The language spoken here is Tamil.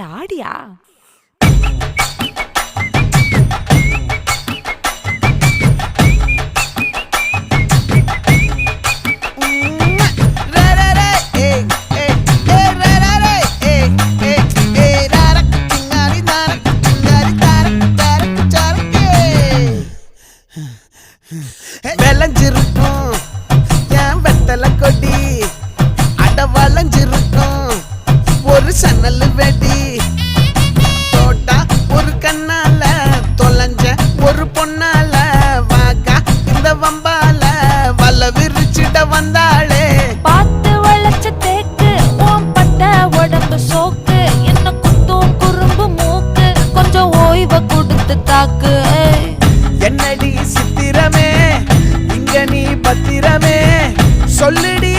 அட ஆடியா? விளைஞ்சிருக்கும் என் வெத்தலை கொடி, அட வளைஞ்சிருக்கும் ஒரு சன்னல் வெடி, தோட்டா ஒரு கண்ணால தொலைஞ்ச ஒரு பொண்ணால வாக்கா இந்த வம்பால வல விரிச்சிட வந்தாளே. பார்த்து வளைச்ச தேக்கு ஓம் பட்ட உடம்பு சோக்கு, என்ன குத்தும் குறும்பு மூக்கு, கொஞ்சம் ஓய்வை கொடுத்து தாக்கு. என்னடி சித்திரமே இங்க நீ பத்திரமே சொல்லுடி